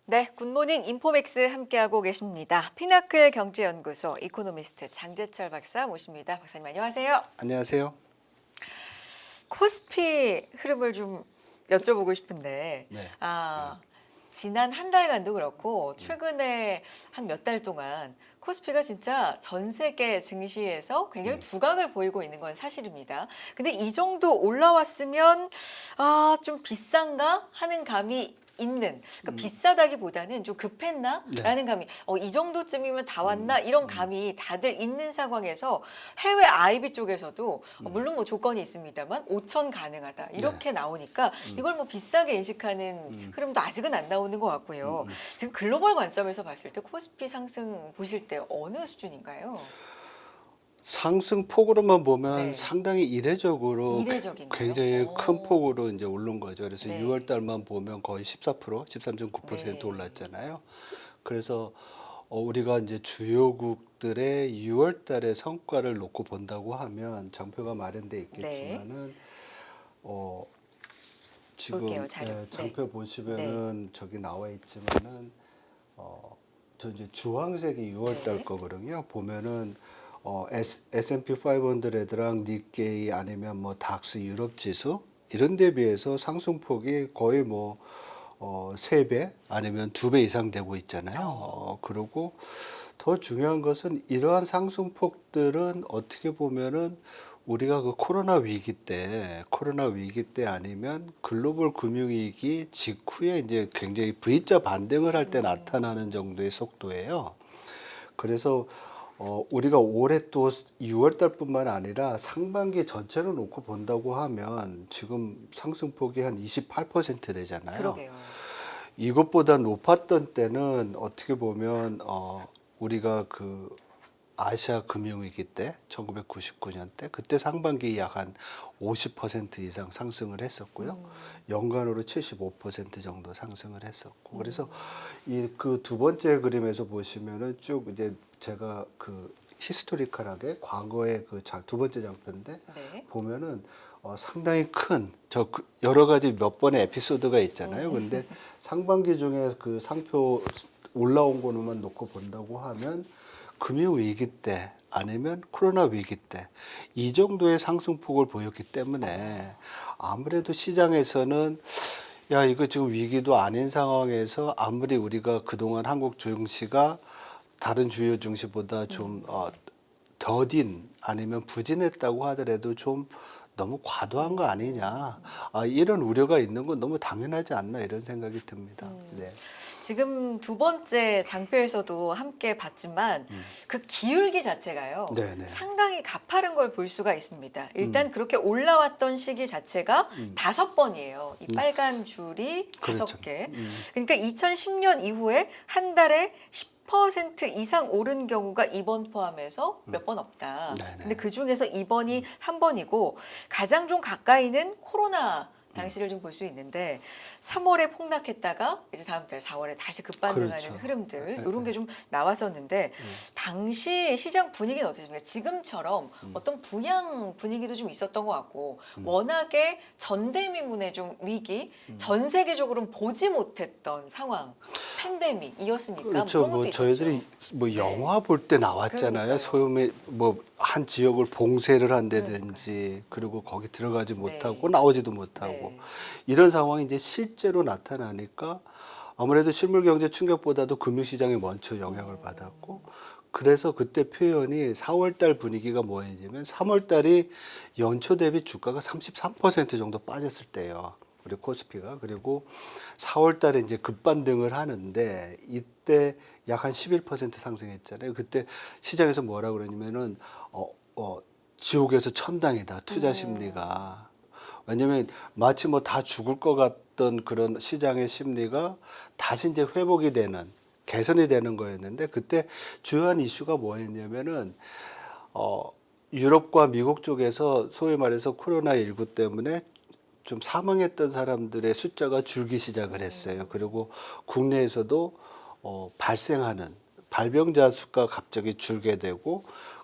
네, 굿모닝 인포맥스 함께하고 계십니다. 피나클 경제연구소 이코노미스트 장재철 박사 모십니다. 박사님 안녕하세요. 안녕하세요. 코스피 흐름을 좀 여쭤보고 싶은데, 네. 지난 한 달간도 그렇고 최근에 한 몇 달 동안 코스피가 진짜 전 세계 증시에서 굉장히 두각을 보이고 있는 건 사실입니다. 근데 이 정도 올라왔으면 좀 비싼가 하는 감이 있는, 그러니까 비싸다기보다는 좀 급했나? 네. 라는 감이, 이 정도쯤이면 다 왔나? 이런 감이 다들 있는 상황에서 해외 IB 쪽에서도 물론 뭐 조건이 있습니다만 5천 가능하다. 이렇게 나오니까 이걸 뭐 비싸게 인식하는 흐름도 아직은 안 나오는 것 같고요. 지금 글로벌 관점에서 봤을 때 코스피 상승 보실 때 어느 수준인가요? 상승폭으로만 보면 네. 상당히 이례적으로 이례적인가요? 굉장히 오. 큰 폭으로 이제 오른 거죠. 그래서 네. 6월 달만 보면 거의 14%, 13.9% 네. 올랐잖아요. 그래서 우리가 이제 주요국들의 6월 달의 성과를 놓고 본다고 하면 장표가 마련돼 있겠지만은 지금 볼게요, 자료. 장표 보시면은 저기 나와 있지만은 저 이제 주황색이 6월 달 네. 거거든요. 보면은 S&P 500랑 니케이 아니면 뭐 닥스 유럽 지수 이런 데 비해서 상승폭이 거의 뭐 3배 아니면 2배 이상 되고 있잖아요. 그리고 더 중요한 것은 이러한 상승폭들은 어떻게 보면은 우리가 그 코로나 위기 때 아니면 글로벌 금융위기 직후에 이제 굉장히 V자 반등을 할 때 나타나는 정도의 속도예요. 그래서 우리가 올해 또 6월 달뿐만 아니라 상반기 전체를 놓고 본다고 하면 지금 상승폭이 한 28% 되잖아요. 그러게요. 이것보다 높았던 때는 어떻게 보면 우리가 그 아시아 금융위기 때 1999년 때 그때 상반기 약 한 50% 이상 상승을 했었고요. 연간으로 75% 정도 상승을 했었고. 그래서 이 그 두 번째 그림에서 보시면은 쭉 이제 제가 그 히스토리컬하게 과거의 그 두 번째 장표인데 네. 보면은 상당히 큰 여러 가지 몇 번의 에피소드가 있잖아요. 근데 상반기 중에 그 상표 올라온 거만 놓고 본다고 하면 금융 위기 때 아니면 코로나 위기 때 이 정도의 상승폭을 보였기 때문에 아무래도 시장에서는 야 이거 지금 위기도 아닌 상황에서 아무리 우리가 그동안 한국 증시가 다른 주요 증시보다 좀 더딘 아니면 부진했다고 하더라도 좀 너무 과도한 거 아니냐 이런 우려가 있는 건 너무 당연하지 않나 이런 생각이 듭니다. 네. 지금 두 번째 장표에서도 함께 봤지만 그 기울기 자체가요. 네네. 상당히 가파른 걸 볼 수가 있습니다. 일단 그렇게 올라왔던 시기 자체가 5번이에요. 이 빨간 줄이 그렇죠. 5개. 그러니까 2010년 이후에 한 달에 10% 이상 오른 경우가 이번 포함해서 몇 번 없다. 네네. 근데 그 중에서 이번이 한 번이고 가장 좀 가까이는 코로나 당시를 좀 볼 수 있는데 3월에 폭락했다가 이제 다음 달 4월에 다시 급반등하는 그렇죠. 흐름들 이런 게 좀 나왔었는데 당시 시장 분위기는 어땠습니까? 지금처럼 어떤 부양 분위기도 좀 있었던 것 같고 워낙에 전대미문의 좀 위기 전 세계적으로는 보지 못했던 상황 팬데믹이었으니까 그렇죠. 그런 것도 뭐 있었죠. 저희들이 뭐 영화 볼 때 나왔잖아요. 그러니까요. 소음에 뭐 한 지역을 봉쇄를 한다든지 그리고 거기 들어가지 못하고 나오지도 못하고 네. 이런 상황이 이제 실제로 나타나니까 아무래도 실물 경제 충격보다도 금융시장이 먼저 영향을 받았고 그래서 그때 표현이 4월 달 분위기가 뭐였냐면 3월 달이 연초 대비 주가가 33% 정도 빠졌을 때예요. 우리 코스피가. 그리고 4월 달에 이제 급반등을 하는데 이때 약 한 11% 상승했잖아요. 그때 시장에서 뭐라 그러냐면은 지옥에서 천당이다. 투자 심리가. 왜냐면 마치 뭐 다 죽을 것 같던 그런 시장의 심리가 다시 이제 회복이 되는 개선이 되는 거였는데 그때 주요한 이슈가 뭐였냐면은 유럽과 미국 쪽에서 소위 말해서 코로나19 때문에 좀 사망했던 사람들의 숫자가 줄기 시작을 했어요. 그리고 국내에서도 발생하는 발병자 수가 갑자기 줄게 되고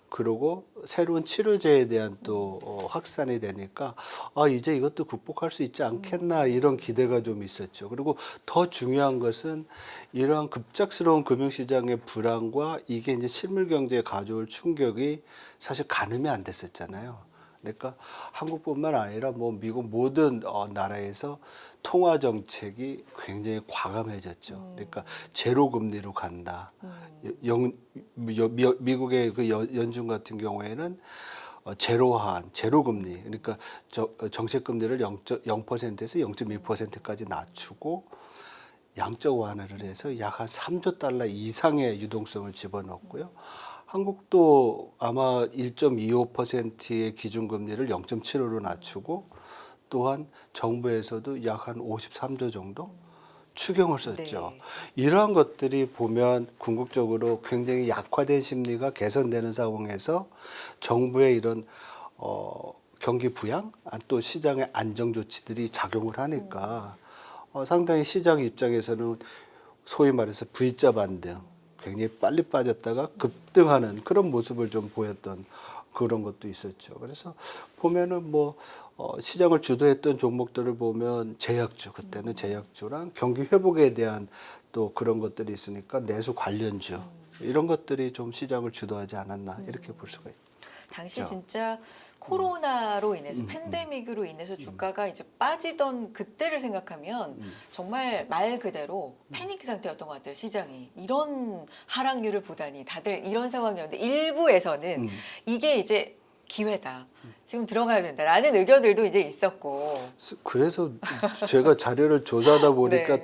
그리고 새로운 치료제에 대한 또 확산이 되니까 이제 이것도 극복할 수 있지 않겠나 이런 기대가 좀 있었죠. 그리고 더 중요한 것은 이러한 급작스러운 금융시장의 불안과 이게 이제 실물 경제에 가져올 충격이 사실 가늠이 안 됐었잖아요. 그러니까 한국뿐만 아니라 뭐 미국 모든 나라에서 통화 정책이 굉장히 과감해졌죠. 그러니까 제로 금리로 간다. 미국의 그 연준 같은 경우에는 제로한 제로 금리. 그러니까 정책 금리를 0%에서 0.2%까지 낮추고 양적 완화를 해서 약 한 3조 달러 이상의 유동성을 집어넣었고요. 한국도 아마 1.25%의 기준금리를 0.75로 낮추고 또한 정부에서도 약 한 53조 정도 추경을 썼죠. 네. 이러한 것들이 보면 궁극적으로 굉장히 약화된 심리가 개선되는 상황에서 정부의 이런 경기 부양 또 시장의 안정 조치들이 작용을 하니까 상당히 시장 입장에서는 소위 말해서 V자 반등 굉장히 빨리 빠졌다가 급등하는 그런 모습을 좀 보였던 그런 것도 있었죠. 그래서 보면은 뭐 시장을 주도했던 종목들을 보면 제약주 그때는 제약주랑 경기 회복에 대한 또 그런 것들이 있으니까 내수 관련주 이런 것들이 좀 시장을 주도하지 않았나 이렇게 볼 수가 있죠. 당시 진짜 코로나로 인해서 팬데믹으로 인해서 주가가 이제 빠지던 그때를 생각하면 정말 말 그대로 패닉 상태였던 것 같아요. 시장이 이런 하락률을 보다니 다들 이런 상황이었는데 일부에서는 이게 이제 기회다. 지금 들어가야 된다라는 의견들도 이제 있었고. 그래서 제가 자료를 조사하다 보니까 네.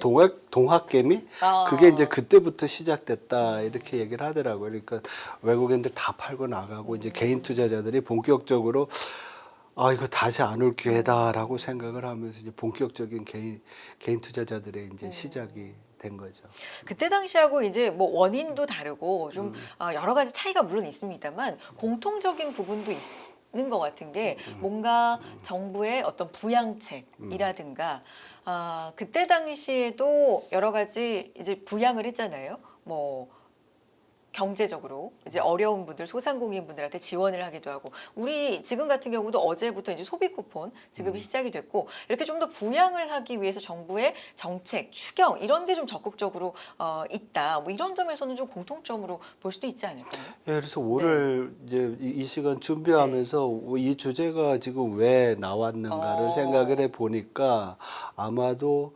동학개미 그게 이제 그때부터 시작됐다 이렇게 얘기를 하더라고요. 그러니까 외국인들 다 팔고 나가고 이제 개인 투자자들이 본격적으로 이거 다시 안 올 기회다라고 생각을 하면서 이제 본격적인 개인 투자자들의 이제 시작이 된 거죠. 그때 당시하고 이제 뭐 원인도 다르고 좀 여러 가지 차이가 물론 있습니다만 공통적인 부분도 있는 것 같은 게 뭔가 정부의 어떤 부양책이라든가 그때 당시에도 여러 가지 이제 부양을 했잖아요. 뭐 경제적으로 이제 어려운 분들, 소상공인 분들한테 지원을 하기도 하고 우리 지금 같은 경우도 어제부터 이제 소비 쿠폰 지급이 시작이 됐고 이렇게 좀 더 부양을 하기 위해서 정부의 정책, 추경 이런 게 좀 적극적으로 있다. 뭐 이런 점에서는 좀 공통점으로 볼 수도 있지 않을까요? 예, 그래서 오늘 이제 이 시간 준비하면서 이 주제가 지금 왜 나왔는가를 생각을 해 보니까 아마도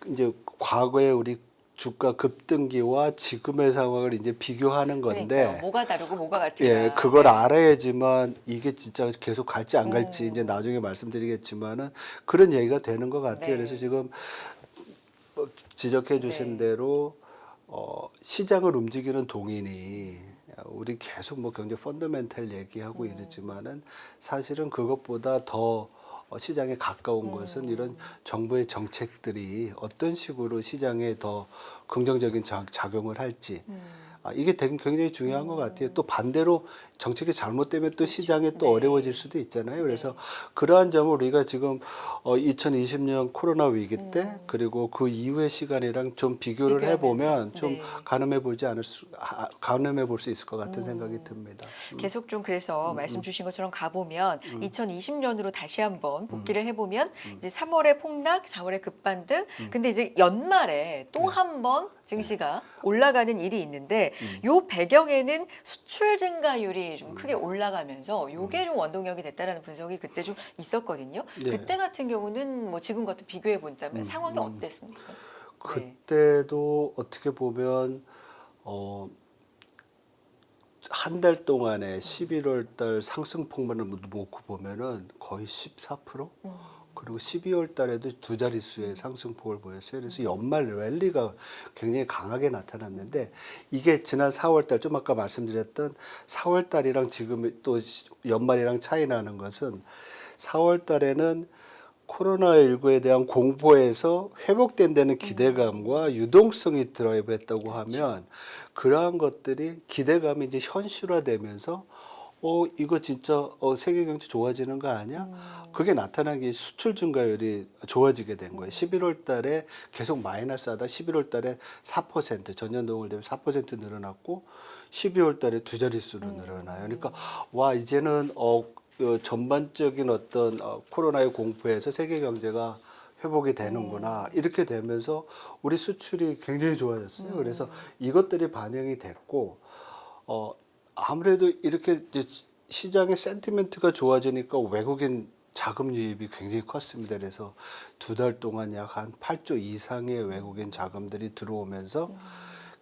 이제 과거에 우리 주가 급등기와 지금의 상황을 이제 비교하는 건데 그러니까요. 뭐가 다르고 뭐가 같은가. 예, 그걸 알아야지만 이게 진짜 계속 갈지 안 갈지 이제 나중에 말씀드리겠지만은 그런 얘기가 되는 것 같아요. 네. 그래서 지금 지적해 주신 네. 대로 시장을 움직이는 동인이 우리 계속 뭐 경제 펀더멘탈 얘기하고 이러지만은 사실은 그것보다 더 시장에 가까운 것은 이런 정부의 정책들이 어떤 식으로 시장에 더 긍정적인 작용을 할지 이게 되게 굉장히 중요한 것 같아요. 또 반대로 정책이 잘못되면 또 시장에 또 어려워질 수도 있잖아요. 그래서 그러한 점을 우리가 지금 2020년 코로나 위기 때 그리고 그 이후의 시간이랑 좀 비교를 해보면 좀 네. 가늠해 볼 수 있을 것 같은 생각이 듭니다. 계속 좀 그래서 말씀 주신 것처럼 가보면 2020년으로 다시 한번 복귀를 해보면 이제 3월에 폭락, 4월에 급반등. 근데 이제 연말에 또 한 번 증시가 올라가는 일이 있는데 요 배경에는 수출 증가율이 좀 크게 올라가면서 요게 좀 원동력이 됐다라는 분석이 그때 좀 있었거든요. 네. 그때 같은 경우는 뭐 지금과 또 비교해 본다면 상황이 어땠습니까? 네. 그때도 어떻게 보면 한 달 동안에 11월 달 상승폭만을 놓고 보면은 거의 14%? 그리고 12월 달에도 두 자릿수의 상승폭을 보였어요. 그래서 연말 랠리가 굉장히 강하게 나타났는데 이게 지난 4월 달, 좀 아까 말씀드렸던 4월 달이랑 지금 또 연말이랑 차이 나는 것은 4월 달에는 코로나19에 대한 공포에서 회복된다는 기대감과 유동성이 드라이브했다고 하면 그러한 것들이 기대감이 이제 현실화되면서 이거 진짜 세계 경제 좋아지는 거 아니야? 그게 나타난 게 수출 증가율이 좋아지게 된 거예요. 11월 달에 계속 마이너스하다 11월 달에 4% 전년동을 대비 4% 늘어났고 12월 달에 두 자릿수로 늘어나요. 그러니까 와 이제는 전반적인 어떤 코로나의 공포에서 세계 경제가 회복이 되는구나 이렇게 되면서 우리 수출이 굉장히 좋아졌어요. 그래서 이것들이 반영이 됐고 아무래도 이렇게 이제 시장의 센티멘트가 좋아지니까 외국인 자금 유입이 굉장히 컸습니다. 그래서 두 달 동안 약 한 8조 이상의 외국인 자금들이 들어오면서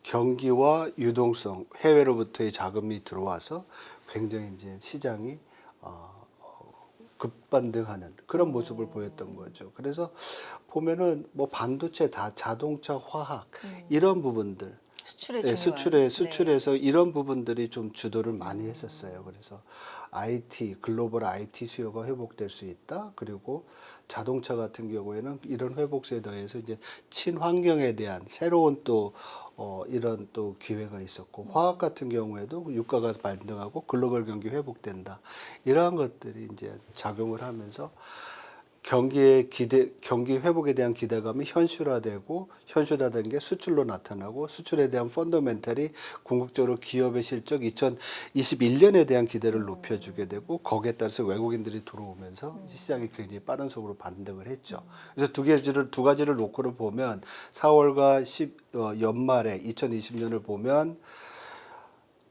경기와 유동성, 해외로부터의 자금이 들어와서 굉장히 이제 시장이 급반등하는 그런 모습을 보였던 거죠. 그래서 보면은 뭐 반도체, 자동차, 화학 이런 부분들 수출에 네, 중요한. 수출에서 이런 부분들이 좀 주도를 많이 했었어요. 그래서 글로벌 IT 수요가 회복될 수 있다. 그리고 자동차 같은 경우에는 이런 회복세에 더해서 이제 친환경에 대한 새로운 또 이런 또 기회가 있었고 화학 같은 경우에도 유가가 반등하고 글로벌 경기 회복된다. 이러한 것들이 이제 작용을 하면서 경기 회복에 대한 기대감이 현실화되고 현실화된 게 수출로 나타나고 수출에 대한 펀더멘탈이 궁극적으로 기업의 실적 2021년에 대한 기대를 높여주게 되고 거기에 따라서 외국인들이 들어오면서 시장이 굉장히 빠른 속으로 반등을 했죠. 그래서 두 가지를 놓고를 보면 4월과 연말에 2020년을 보면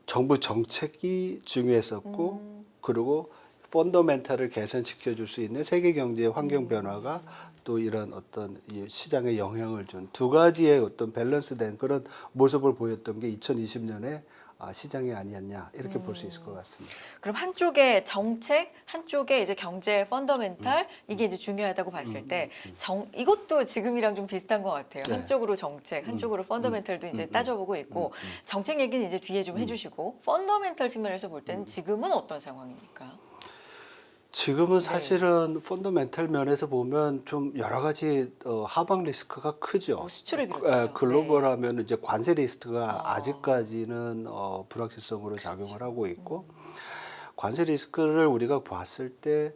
정부 정책이 중요했었고 그리고 펀더멘탈을 개선시켜 줄 수 있는 세계 경제의 환경 변화가 또 이런 어떤 이 시장에 영향을 준 두 가지의 어떤 밸런스된 그런 모습을 보였던 게 2020년에 시장이 아니었냐 이렇게 볼 수 있을 것 같습니다. 그럼 한쪽에 정책, 한쪽에 이제 경제 펀더멘탈 이게 이제 중요하다고 봤을 때 이것도 지금이랑 좀 비슷한 것 같아요. 네. 한쪽으로 정책, 한쪽으로 펀더멘탈도 이제 따져보고 있고 정책 얘기는 이제 뒤에 좀 해주시고 펀더멘탈 측면에서 볼 때는 지금은 어떤 상황입니까? 지금은 사실은 펀더멘탈 면에서 보면 좀 여러 가지 하방 리스크가 크죠. 수출을 비롯해서. 글로벌하면 이제 관세 리스크가 아직까지는 불확실성으로 작용을 하고 있고 관세 리스크를 우리가 봤을 때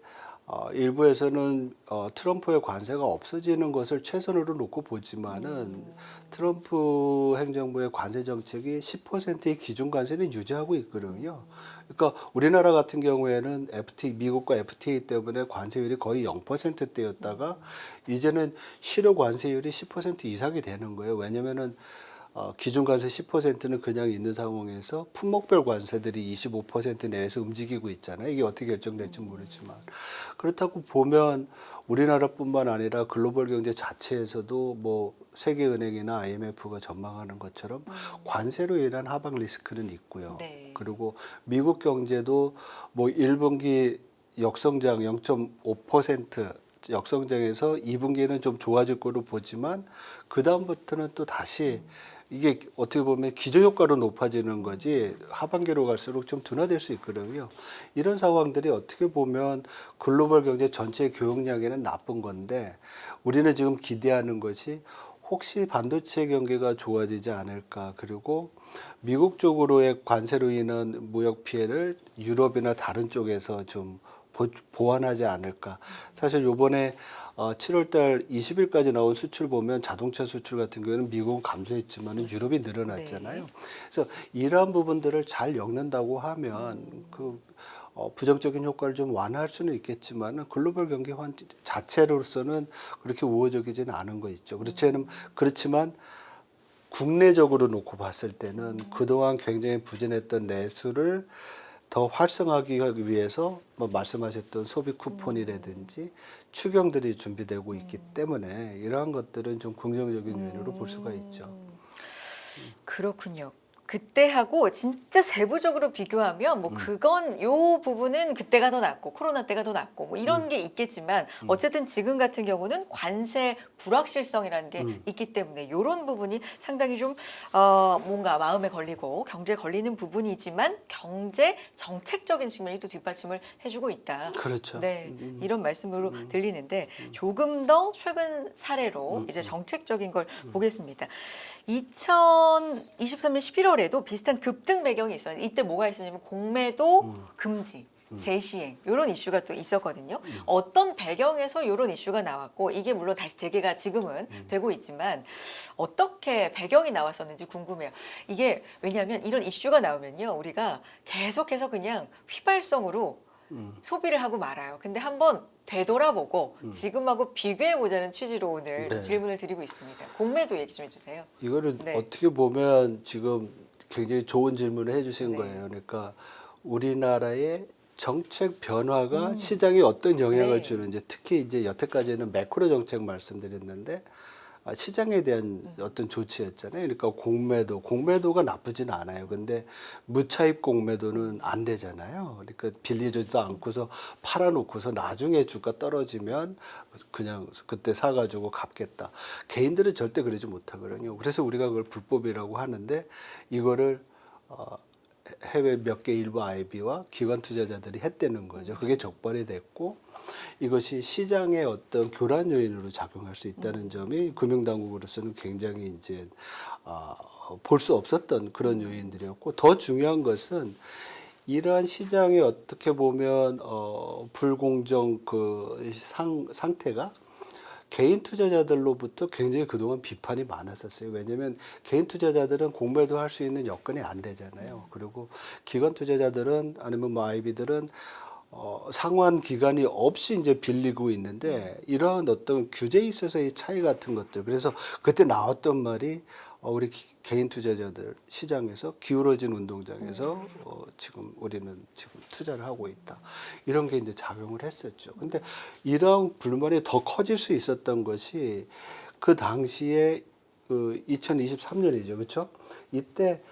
일부에서는 트럼프의 관세가 없어지는 것을 최선으로 놓고 보지만은 트럼프 행정부의 관세 정책이 10%의 기준 관세는 유지하고 있거든요. 그러니까 우리나라 같은 경우에는 미국과 FTA 때문에 관세율이 거의 0%대였다가 이제는 실효 관세율이 10% 이상이 되는 거예요. 왜냐면은 기준 관세 10%는 그냥 있는 상황에서 품목별 관세들이 25% 내에서 움직이고 있잖아요. 이게 어떻게 결정될지 모르지만 그렇다고 보면 우리나라뿐만 아니라 글로벌 경제 자체에서도 뭐 세계은행이나 IMF가 전망하는 것처럼 관세로 인한 하방 리스크는 있고요. 네. 그리고 미국 경제도 뭐 1분기 역성장 0.5% 역성장에서 2분기에는 좀 좋아질 거로 보지만 그 다음부터는 또 다시 이게 어떻게 보면 기저효과로 높아지는 거지 하반기로 갈수록 좀 둔화될 수 있거든요. 이런 상황들이 어떻게 보면 글로벌 경제 전체 교역량에는 나쁜 건데 우리는 지금 기대하는 것이 혹시 반도체 경기가 좋아지지 않을까 그리고 미국 쪽으로의 관세로 인한 무역 피해를 유럽이나 다른 쪽에서 좀 보완하지 않을까. 사실 요번에 7월달 20일까지 나온 수출 보면 자동차 수출 같은 경우에는 미국은 감소했지만 유럽이 늘어났잖아요. 네. 그래서 이러한 부분들을 잘 엮는다고 하면 부정적인 효과를 좀 완화할 수는 있겠지만 글로벌 경기 자체로서는 그렇게 우호적이지는 않은 거 있죠. 그렇지만 국내적으로 놓고 봤을 때는 그동안 굉장히 부진했던 내수를 더 활성화하기 위해서 뭐 말씀하셨던 소비 쿠폰이라든지 추경들이 준비되고 있기 때문에 이러한 것들은 좀 긍정적인 면으로 볼 수가 있죠. 그렇군요. 그때하고 진짜 세부적으로 비교하면 뭐 그건 요 부분은 그때가 더 낫고 코로나 때가 더 낫고 뭐 이런 게 있겠지만 어쨌든 지금 같은 경우는 관세 불확실성이라는 게 있기 때문에 이런 부분이 상당히 좀 뭔가 마음에 걸리고 경제에 걸리는 부분이지만 경제 정책적인 측면이 또 뒷받침을 해주고 있다. 그렇죠. 네, 이런 말씀으로 들리는데 조금 더 최근 사례로 이제 정책적인 걸 보겠습니다. 2023년 11월 2월에도 비슷한 급등 배경이 있어요. 이때 뭐가 있었냐면 공매도 금지. 재시행 이런 이슈가 또 있었거든요. 어떤 배경에서 이런 이슈가 나왔고 이게 물론 다시 재개가 지금은 되고 있지만 어떻게 배경이 나왔었는지 궁금해요. 이게 왜냐하면 이런 이슈가 나오면요 우리가 계속해서 그냥 휘발성으로 소비를 하고 말아요. 근데 한번 되돌아보고 지금하고 비교해 보자는 취지로 오늘 네. 질문을 드리고 있습니다. 공매도 얘기 좀 해주세요. 이거는 네. 어떻게 보면 지금 굉장히 좋은 질문을 해주신 네. 거예요. 그러니까 우리나라의 정책 변화가 시장에 어떤 영향을 네. 주는지, 특히 이제 여태까지는 매크로 정책 말씀드렸는데 시장에 대한 어떤 조치였잖아요. 그러니까 공매도가 나쁘진 않아요. 근데 무차입 공매도는 안 되잖아요. 그러니까 빌리지도 않고서 팔아놓고서 나중에 주가 떨어지면 그냥 그때 사가지고 갚겠다. 개인들은 절대 그러지 못하거든요. 그래서 우리가 그걸 불법이라고 하는데 이거를 해외 몇 개 일부 IB와 기관 투자자들이 했다는 거죠. 그게 적발이 됐고 이것이 시장의 어떤 교란 요인으로 작용할 수 있다는 점이 금융당국으로서는 굉장히 이제 볼 수 없었던 그런 요인들이었고, 더 중요한 것은 이러한 시장에 어떻게 보면 불공정 그 상태가 개인 투자자들로부터 굉장히 그동안 비판이 많았었어요. 왜냐하면 개인 투자자들은 공매도 할 수 있는 여건이 안 되잖아요. 그리고 기관 투자자들은 아니면 뭐 IB들은 상환 기간이 없이 이제 빌리고 있는데 이러한 어떤 규제에 있어서의 차이 같은 것들. 그래서 그때 나왔던 말이 우리 개인 투자자들 시장에서 기울어진 운동장에서 지금 우리는 지금 투자를 하고 있다. 이런 게 이제 작용을 했었죠. 근데 이런 불만이 더 커질 수 있었던 것이 그 당시에 그 2023년이죠. 그렇죠? 이때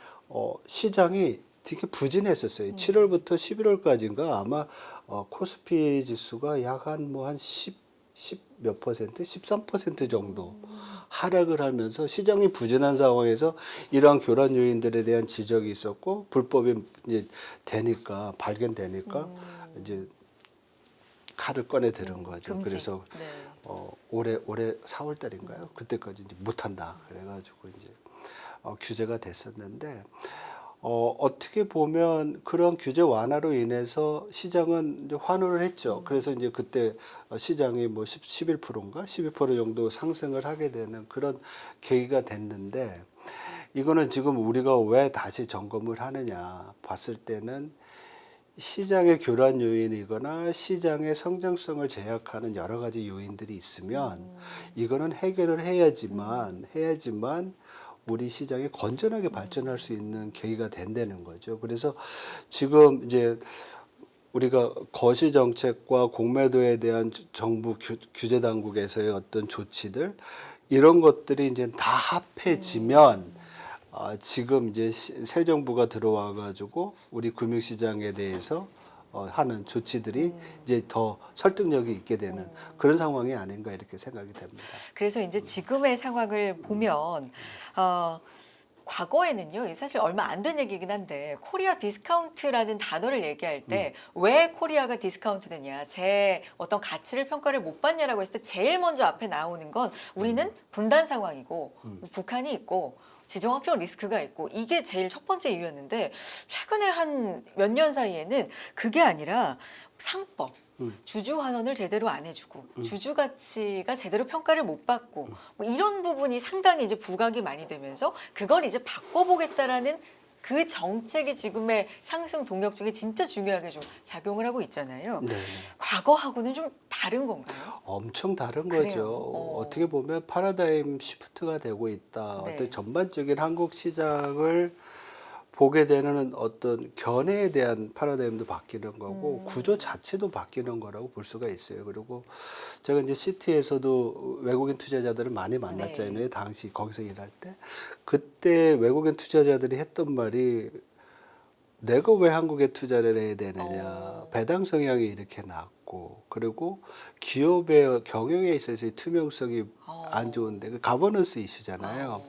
시장이 되게 부진했었어요. 7월부터 11월까지인가 아마 코스피 지수가 약 한 뭐 한 10 몇 퍼센트, 13% 정도 하락을 하면서 시장이 부진한 상황에서 이러한 교란 요인들에 대한 지적이 있었고 불법이 이제 발견되니까 이제 칼을 꺼내 들은 거죠. 금지. 그래서 네. 올해 4월 달인가요? 그때까지 이제 못한다. 그래가지고 이제 규제가 됐었는데 어떻게 보면 그런 규제 완화로 인해서 시장은 이제 환호를 했죠. 그래서 이제 그때 시장이 뭐 11%인가 12% 정도 상승을 하게 되는 그런 계기가 됐는데, 이거는 지금 우리가 왜 다시 점검을 하느냐 봤을 때는 시장의 교란 요인이거나 시장의 성장성을 제약하는 여러 가지 요인들이 있으면 이거는 해결을 해야지만 우리 시장이 건전하게 발전할 수 있는 계기가 된다는 거죠. 그래서 지금 이제 우리가 거시 정책과 공매도에 대한 정부 규제 당국에서의 어떤 조치들 이런 것들이 이제 다 합해지면 지금 이제 새 정부가 들어와 가지고 우리 금융시장에 대해서 하는 조치들이 이제 더 설득력이 있게 되는 그런 상황이 아닌가 이렇게 생각이 됩니다. 그래서 이제 지금의 상황을 보면 과거에는요, 사실 얼마 안 된 얘기긴 한데 코리아 디스카운트라는 단어를 얘기할 때 왜 코리아가 디스카운트되냐, 제 어떤 가치를 평가를 못 받냐라고 했을 때 제일 먼저 앞에 나오는 건 우리는 분단 상황이고 북한이 있고 지정학적 리스크가 있고 이게 제일 첫 번째 이유였는데 최근에 한 몇 년 사이에는 그게 아니라 상법, 주주 환원을 제대로 안 해주고 주주 가치가 제대로 평가를 못 받고 뭐 이런 부분이 상당히 이제 부각이 많이 되면서 그걸 이제 바꿔보겠다라는 그 정책이 지금의 상승 동력 중에 진짜 중요하게 좀 작용을 하고 있잖아요. 네. 과거하고는 좀 다른 건가요? 엄청 다른 그래요. 거죠. 어떻게 보면 파라다임 시프트가 되고 있다. 네. 어떤 전반적인 한국 시장을 보게 되는 어떤 견해에 대한 파라다임도 바뀌는 거고 구조 자체도 바뀌는 거라고 볼 수가 있어요. 그리고 제가 이제 시티에서도 외국인 투자자들을 많이 만났잖아요. 네. 당시 거기서 일할 때. 그때 외국인 투자자들이 했던 말이 내가 왜 한국에 투자를 해야 되느냐. 배당 성향이 이렇게 낮고 그리고 기업의 경영에 있어서의 투명성이 안 좋은데 그 가버넌스 이슈잖아요.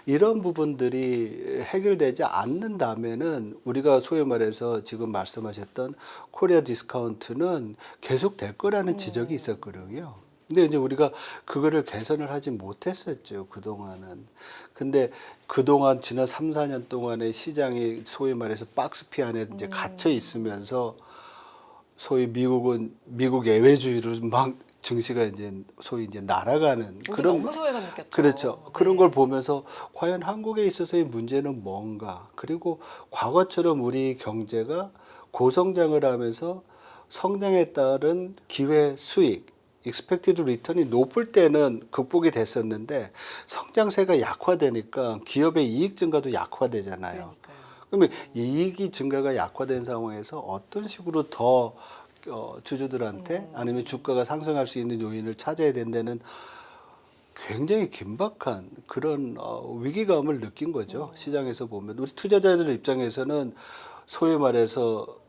이런 부분들이 해결되지 않는다면은 우리가 소위 말해서 지금 말씀하셨던 코리아 디스카운트는 계속 될 거라는 지적이 있었거든요. 근데 이제 우리가 그거를 개선을 하지 못했었죠, 그동안은. 근데 그동안 지난 3, 4년 동안의 시장이 소위 말해서 박스피 안에 이제 갇혀 있으면서 소위 미국 예외주의로 막 증시가 이제 소위 이제 날아가는 우리 그런 너무 소외감 느꼈죠. 그렇죠. 그런 네. 걸 보면서 과연 한국에 있어서의 문제는 뭔가? 그리고 과거처럼 우리 경제가 고성장을 하면서 성장에 따른 기회 수익, expected return이 높을 때는 극복이 됐었는데 성장세가 약화되니까 기업의 이익 증가도 약화되잖아요. 그러니까요. 그러면 이익이 증가가 약화된 상황에서 어떤 식으로 더 주주들한테 아니면 주가가 상승할 수 있는 요인을 찾아야 된다는 굉장히 긴박한 그런 위기감을 느낀 거죠. 시장에서 보면. 우리 투자자들 입장에서는 소위 말해서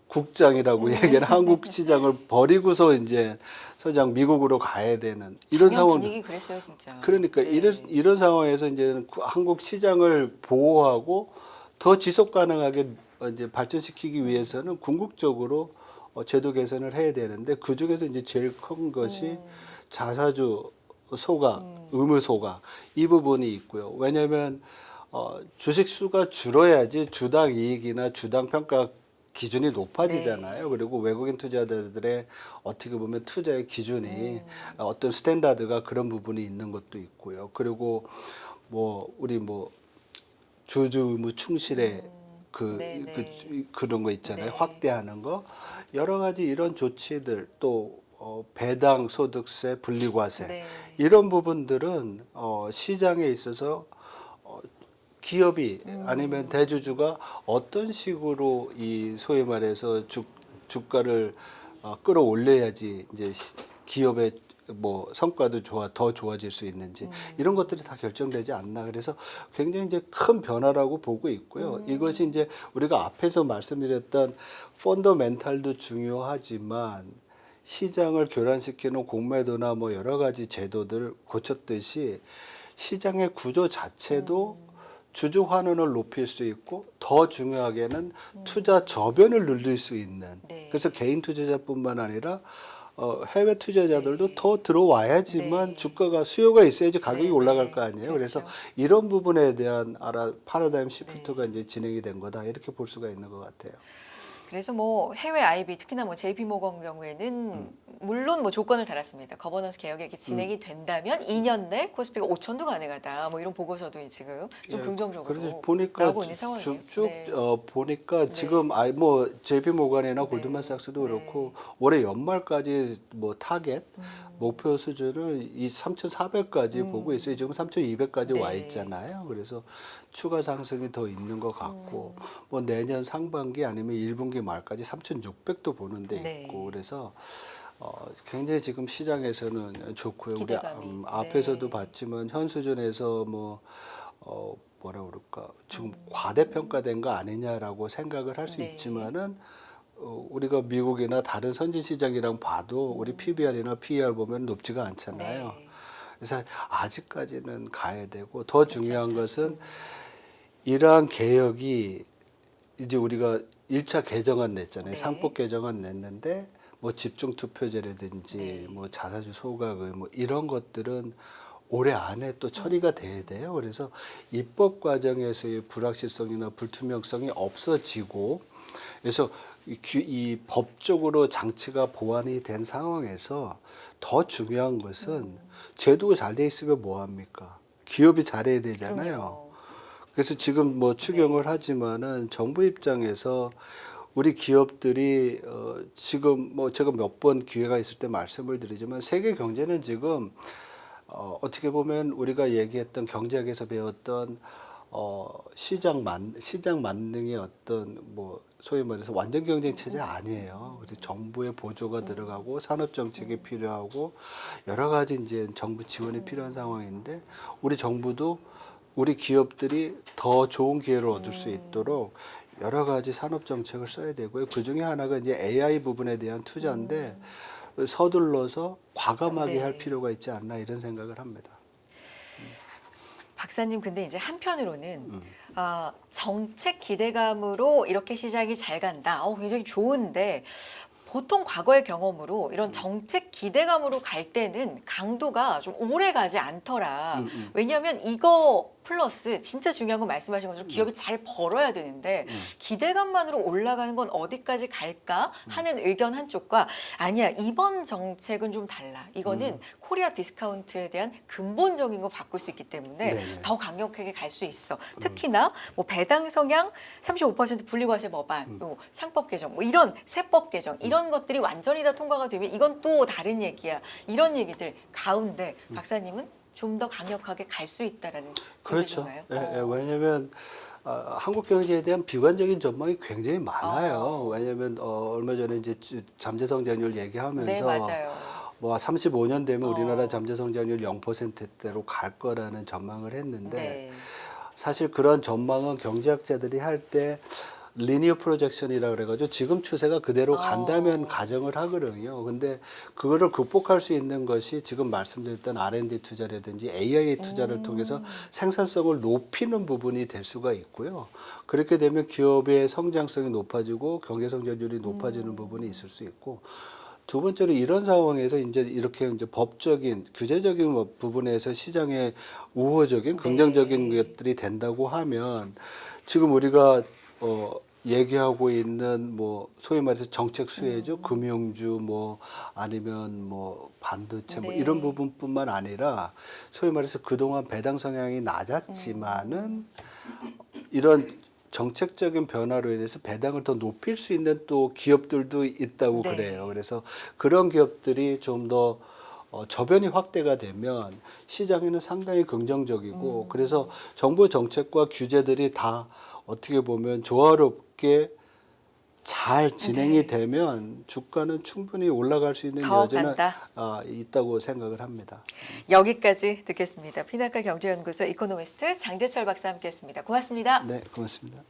국장이라고 얘기하는 한국 시장을 버리고서 이제 소장 미국으로 가야 되는 이런 작년 상황. 분위기 그랬어요, 진짜. 그러니까 네. 이런 상황에서 이제 한국 시장을 보호하고 더 지속 가능하게 이제 발전시키기 위해서는 궁극적으로 제도 개선을 해야 되는데 그 중에서 이제 제일 큰 것이 자사주 소각, 의무 소각 이 부분이 있고요. 왜냐하면 주식 수가 줄어야지 주당 이익이나 주당 평가 기준이 높아지잖아요. 그리고 외국인 투자자들의 어떻게 보면 투자의 기준이 어떤 스탠다드가 그런 부분이 있는 것도 있고요. 그리고 뭐 우리 뭐 주주 의무 충실의 그런 거 있잖아요. 네. 확대하는 거 여러 가지 이런 조치들 또 배당 소득세 분리과세 네. 이런 부분들은 시장에 있어서 기업이 아니면 대주주가 어떤 식으로 이 소위 말해서 주가를 끌어올려야지 이제 기업의 뭐 성과도 더 좋아질 수 있는지 이런 것들이 다 결정되지 않나 그래서 굉장히 이제 큰 변화라고 보고 있고요. 이것이 이제 우리가 앞에서 말씀드렸던 펀더멘탈도 중요하지만 시장을 교란시키는 공매도나 뭐 여러 가지 제도들 고쳤듯이 시장의 구조 자체도 주주 환원을 높일 수 있고 더 중요하게는 투자 저변을 늘릴 수 있는 네. 그래서 개인 투자자뿐만 아니라 해외 투자자들도 더 들어와야지만 네. 주가가 수요가 있어야지 가격이 네, 올라갈 네. 거 아니에요. 그렇죠. 그래서 이런 부분에 대한 파라다임 시프트가 이제 진행이 된 거다 이렇게 볼 수가 있는 것 같아요. 그래서 뭐 해외 IB 특히나 뭐 JP 모건 경우에는 물론 뭐 조건을 달았습니다. 거버넌스 개혁이 이렇게 진행이 된다면 2년 내 코스피가 5천도 가능하다. 뭐 이런 보고서도 지금 좀 예, 긍정적으로 그래서 보니까 나오고 있는 상황이에요. 쭉 네. 보니까 네. 지금 뭐 JP 모건이나 네. 골드만삭스도 네. 그렇고 올해 연말까지 뭐 타겟 목표 수준을 이 3,400까지 보고 있어요. 지금 3,200까지 와 네. 있잖아요. 그래서 추가 상승이 더 있는 것 같고 뭐 내년 상반기 아니면 1분기 말까지 3,600도 보는 데 네. 있고 그래서 굉장히 지금 시장에서는 좋고요. 우리 기대감이. 앞에서도 네. 봤지만 현 수준에서 뭐라 그럴까 지금 과대평가된 거 아니냐라고 생각을 할 수 네. 있지만은 우리가 미국이나 다른 선진 시장이랑 봐도 우리 PBR이나 PER 보면 높지가 않잖아요. 네. 그래서 아직까지는 가야 되고 더 중요한 것은 이러한 개혁이 이제 우리가 1차 개정안 냈잖아요. 네. 상법 개정안 냈는데 뭐 집중 투표제라든지 네. 뭐 자사주 소각 뭐 이런 것들은 올해 안에 또 처리가 돼야 돼요. 그래서 입법 과정에서의 불확실성이나 불투명성이 없어지고 그래서 이 법적으로 장치가 보완이 된 상황에서 더 중요한 것은 제도가 잘 돼 있으면 뭐 합니까? 기업이 잘해야 되잖아요. 그럼요. 그래서 지금 뭐 추경을 하지만은 정부 입장에서 우리 기업들이 지금 뭐 제가 몇 번 기회가 있을 때 말씀을 드리지만 세계 경제는 지금 어떻게 보면 우리가 얘기했던 경제학에서 배웠던 시장 만능의 어떤 뭐 소위 말해서 완전 경쟁 체제 아니에요. 그래서 정부의 보조가 들어가고 산업 정책이 필요하고 여러 가지 이제 정부 지원이 필요한 상황인데 우리 정부도 우리 기업들이 더 좋은 기회를 얻을 수 있도록 여러 가지 산업 정책을 써야 되고요. 그 중에 하나가 이제 AI 부분에 대한 투자인데 서둘러서 과감하게 네. 할 필요가 있지 않나 이런 생각을 합니다. 박사님 근데 이제 한편으로는 정책 기대감으로 이렇게 시장이 잘 간다. 굉장히 좋은데 보통 과거의 경험으로 이런 정책 기대감으로 갈 때는 강도가 좀 오래 가지 않더라. 왜냐하면 이거 플러스 진짜 중요한 건 말씀하신 것처럼 기업이 잘 벌어야 되는데 기대감만으로 올라가는 건 어디까지 갈까 하는 의견 한쪽과 아니야 이번 정책은 좀 달라. 이거는 코리아 디스카운트에 대한 근본적인 거 바꿀 수 있기 때문에 네네. 더 강력하게 갈 수 있어. 특히나 뭐 배당 성향 35% 분리과세 법안, 또 상법 개정, 뭐 이런 세법 개정 이런 것들이 완전히 다 통과가 되면 이건 또 다른 얘기야. 이런 얘기들 가운데 박사님은 좀 더 강력하게 갈 수 있다라는 그렇죠. 얘기인가요? 예, 예, 왜냐하면 한국 경제에 대한 비관적인 전망이 굉장히 많아요. 왜냐하면 얼마 전에 이제 잠재 성장률 얘기하면서 네, 맞아요. 뭐 35년 되면 우리나라 잠재 성장률 0%대로 갈 거라는 전망을 했는데 네. 사실 그런 전망은 경제학자들이 할 때 리니어 프로젝션이라 그래가지고 지금 추세가 그대로 간다면 가정을 하거든요. 근데 그거를 극복할 수 있는 것이 지금 말씀드렸던 R&D 투자라든지 AI 투자를 통해서 생산성을 높이는 부분이 될 수가 있고요. 그렇게 되면 기업의 성장성이 높아지고 경제 성장률이 높아지는 부분이 있을 수 있고. 두 번째로 이런 상황에서 이제 이렇게 이제 법적인 규제적인 부분에서 시장에 우호적인 긍정적인 것들이 된다고 하면 지금 우리가 얘기하고 있는 뭐 소위 말해서 정책 수혜주, 금융주 뭐 아니면 뭐 반도체 뭐 네. 이런 부분뿐만 아니라 소위 말해서 그동안 배당 성향이 낮았지만은 이런 정책적인 변화로 인해서 배당을 더 높일 수 있는 또 기업들도 있다고 네. 그래요. 그래서 그런 기업들이 좀 더 저변이 확대가 되면 시장에는 상당히 긍정적이고 그래서 정부 정책과 규제들이 다 어떻게 보면 조화롭게 잘 진행이 네. 되면 주가는 충분히 올라갈 수 있는 더 여지는 간다? 있다고 생각을 합니다. 여기까지 듣겠습니다. 피나카 경제연구소 이코노미스트 장재철 박사 함께했습니다. 고맙습니다. 네, 고맙습니다.